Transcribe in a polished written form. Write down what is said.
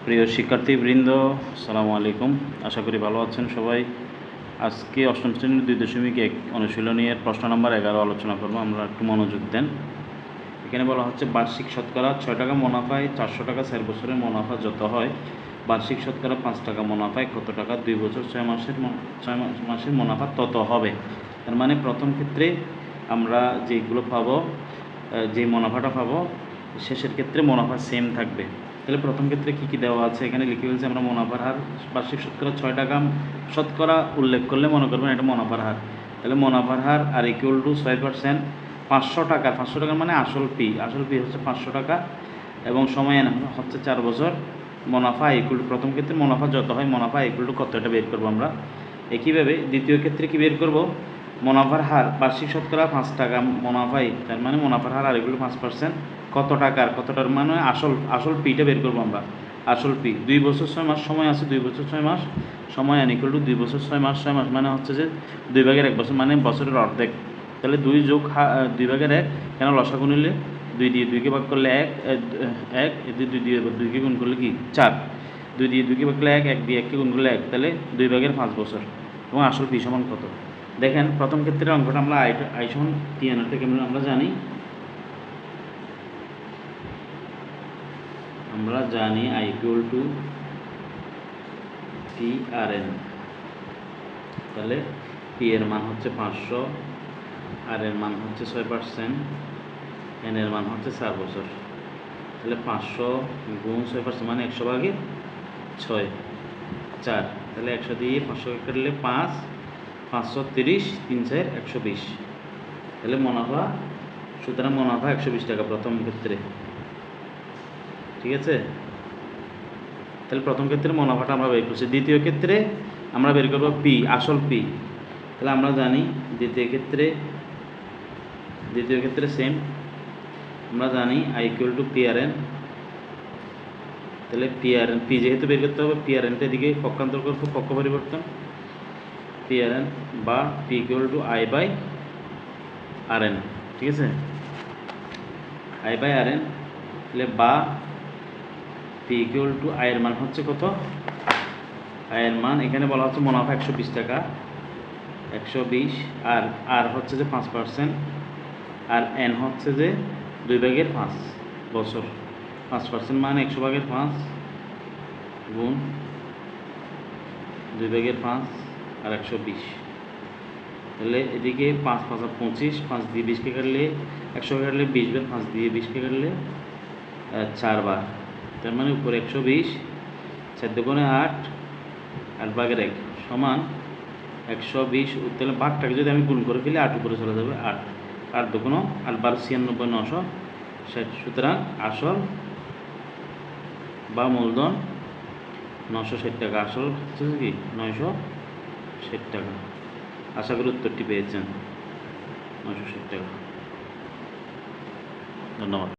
প্রিয় শিক্ষার্থীবৃন্দ, আসসালামু আলাইকুম। আশা করি ভালো আছেন সবাই। আজকে অষ্টম শ্রেণীর 2.1 অনুশীলনীর প্রশ্ন নম্বর 11 আলোচনা করব। আমরা একটু মনোযোগ দেন। এখানে বলা হচ্ছে বার্ষিক শতকরা 6 টাকা মুনাফায় 400 টাকা 4 বছরের মুনাফা যত হয়, বার্ষিক শতকরা 5 টাকা মুনাফায় কত টাকা 2 বছর 6 মাসের মুনাফা তত হবে। তার মানে প্রথম ক্ষেত্রে আমরা যেগুলো পাবো, যে মুনাফাটা পাবো, শেষের ক্ষেত্রে মুনাফা সেম থাকবে। তাহলে প্রথম ক্ষেত্রে কী কী দেওয়া আছে এখানে লিখে ফেলছি আমরা। মুনাফার হার বার্ষিক শতকরা 6 টাকা শতকরা উল্লেখ করলে মনে করবেন এটা মুনাফার হার। তাহলে মুনাফার হার আর ইকুয়াল টু 6%। 500 টাকার মানে আসল পি হচ্ছে 500 টাকা এবং সময় হচ্ছে 4 বছর। মুনাফা ইকুয়াল টু, প্রথম ক্ষেত্রে মুনাফা যত হয় মুনাফা ইকুয়াল টু কত, এটা বের করবো আমরা। একইভাবে দ্বিতীয় ক্ষেত্রে কি বের করব, মুনাফার হার বার্ষিক শতকরা 5 টাকা মুনাফাই, তার মানে মুনাফার হার আর ইকুয়াল টু 5%। কতটার মানে আসল পিটা বের করবো আমরা। আসল পি 2 বছর 6 মাস সময় আছে, 2 বছর 6 মাস সময় আন ইকুয়াল টু 2 বছর 6 মাস মানে হচ্ছে যে 2/1 বছর, মানে বছরের অর্ধেক। তাহলে 2 যোগ 2/1 কেন, লসাগু নিলে 2 দিয়ে 2কে ভাগ করলে 1, 2 দিয়ে 2কে গুণ করলে কি 4, 2 দিয়ে 2কে ভাগ করলে 1, 1 দিয়ে 1কে গুণ করলে 1, তাহলে 2/5 বছর। এবং আসল পি সমান কত। দেখেন প্রথম ক্ষেত্রে অঙ্কটা আমরা আই সমান TN থেকে আমরা জানি আই ইকুয়াল টু PRN। তাহলে পি এর মান হচ্ছে 500, আর এর মান হচ্ছে 6%, এন এর মান হচ্ছে 4 বছর। তাহলে 500 গুণ 6% মানে 100/6, 4। তাহলে 100 দিয়ে 500 কাটলে 5, 530, 3 4 120। তাহলে মুনাফা, সুতরাং মুনাফা 120 টাকা প্রথম ক্ষেত্রে। ঠিক আছে, তাহলে প্রথম ক্ষেত্রে মুনাফাটা আমরা বের করছি। দ্বিতীয় ক্ষেত্রে আমরা বের করব পি, আসল পি। তাহলে আমরা জানি দ্বিতীয় ক্ষেত্রে সেম, আমরা জানি আই ইকুয়াল টু PRN। তাহলে পি যেহেতু বের করতে হবে, PRNটা এদিকে পক্ষান্তর করবো, পক্ষ পরিবর্তন। PRN বা পি ইকুয়াল টু I/RN। ঠিক আছে, I/RN। তাহলে বা পি ইকুয়াল টু আই এর মান হচ্ছে কত, আই এর মান এখানে বলা হচ্ছে মুনাফা 120 টাকা, 120, আর হচ্ছে যে 5%, আর এন হচ্ছে যে 2/5 বছর। 5% মানে 100/5 গুণ 2/5 আর 120। তাহলে এদিকে 5 5 25, 5 দিয়ে 20কে কাটলে 100 কাটলে 20 বার, 5 দিয়ে 20কে কাটলে 4 বার। তার মানে উপরে 120, 4 দুগুণে 8, 8/1 সমান 120। তাহলে ভাগটাকে যদি আমি গুণ করে ফেলি 8 উপরে চলে যাবে, 8 দুগুণ 8 12 96, 960। সুতরাং আসল বা মূলধন 960 টাকা। আসল হচ্ছে কি 960 টাকা। আশা করি উত্তরটি পেয়েছেন, 960 টাকা। ধন্যবাদ।